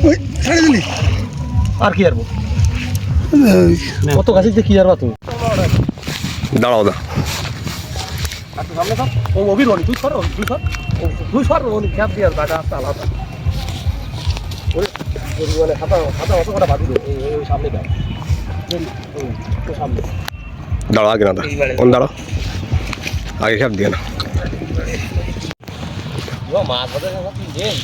ওই ছাড়ে দিলি আর কি আরবো কত গাছে কি আরবা তুমি দাঁড়াও দা আচ্ছা সামনে সব ও অভির বলি তুই সর তুই সর ও ক্যাপ দিয়ে আর জায়গা আছে আলাদা ওই মানে হাতা হাতা অত কটা বাঁধি ওই সামনে দাও ওই সামনে দাঁড়াও আগে না দা কোন দাঁড়াও আগে ক্যাপ দিয়ে না মাছ ধরে তিন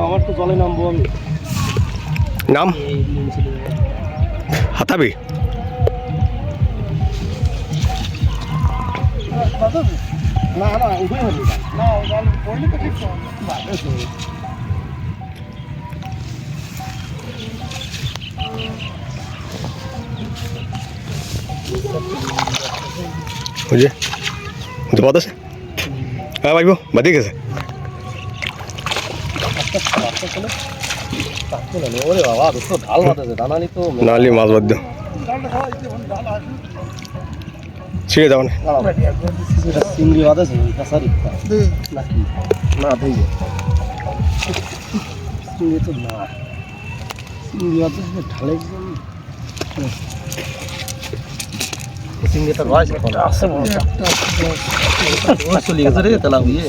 আমার তো জলে নামবো আমি নাম হাতাবি না না উঠে হলি না পড়লে তো ঠিক বুঝে তো বাদ আছে হ্যাঁ ভাইবো বাদি গেছে ওরে বাবা দুটো ঢাল বাঁধেছে দানালি তো নালি মাছ বাদ দাও ছিঁড়ে যাও না চিংড়ি বাঁধেছে কাছারি নাকি না দেই চিংড়ি তো না চিংড়ি বাঁধেছে ঢালে চিংড়িটা রয়েছে আছে চলে গেছে রে তেলা হইয়ে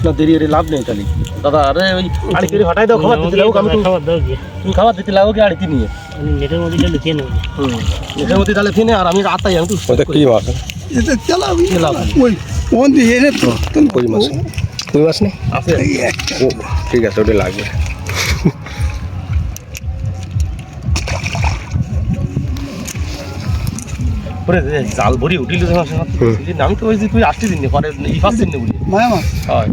না দেরি রে লাভ নেই তাহলে দাদা আরে ওই আড়ি করে হটাই দাও খাবার দিতে লাগো আমি খাবার দাও কি তুমি খাবার দিতে লাগো কি আড়িতে নিয়ে নেটের মধ্যে লুকিয়ে নেব নেটের মধ্যে তাহলে ফিনে আর আমি রাতাই আমি তো ওটা কি মাছ এটা চালাবি ওই ওন দিয়ে এনে তো কই মাছ কই মাছ নেই আছে ও ঠিক আছে ওটা লাগবে পরে জাল ভরি উঠিল আমি তো ওই যে তুই আসতে দিন পরে ই ফার্স্ট দিন বলি মায়া মাছ হয়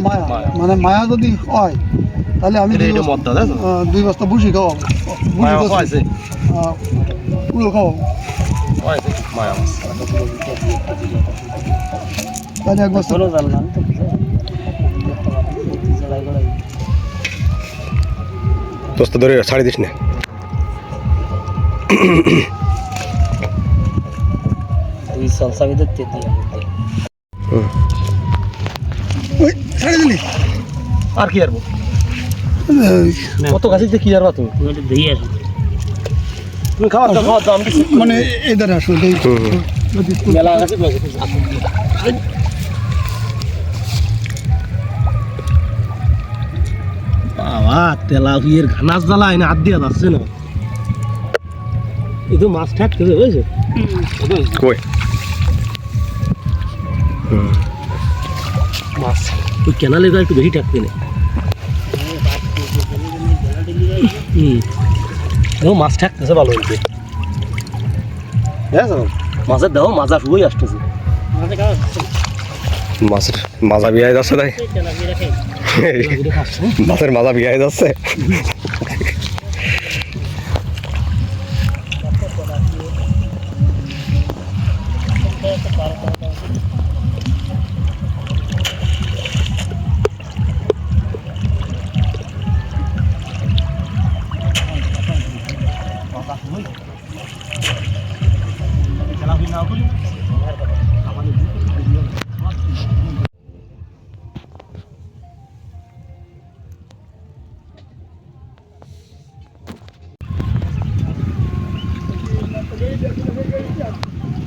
মায়া মানে মায়া যদি হয় তাহলে আমি এটা মদ দাদা 2 বস্তা বুঝি খাওয়াবো মায়া আছে পুরো খাওয়াবো আছে মায়া মাছ তাহলে এক বস্তা জাল না তো দোস্ত ধরে ছাড়ি দিস না এই সলসা ভিতর তেতি ওই ছাড়ে দিলি আর কি আরবো কত গাছে কি আরবা তুমি দিয়ে আসো তুমি খাওয়া দাও আমি মানে এদের আসলে মেলা গাছে বাবা তেলা হুইয়ের ঘানাস জ্বালা এনে হাত দিয়া যাচ্ছে না এই তো মাছ ঠাক খেতে বুঝেছো কই মাছ ওই ক্যানালে গা একটু বেশি ঠাকতে নেই মাছ ঠাকতেছে ভালো হয়েছে মাছের দেহ মাজা শুয়ে আসতেছে মাছের মাজা বিয়ায় যাচ্ছে তাই মাছের মাজা বিয়ায় যাচ্ছে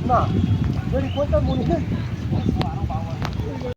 না যদি কোনটা মনে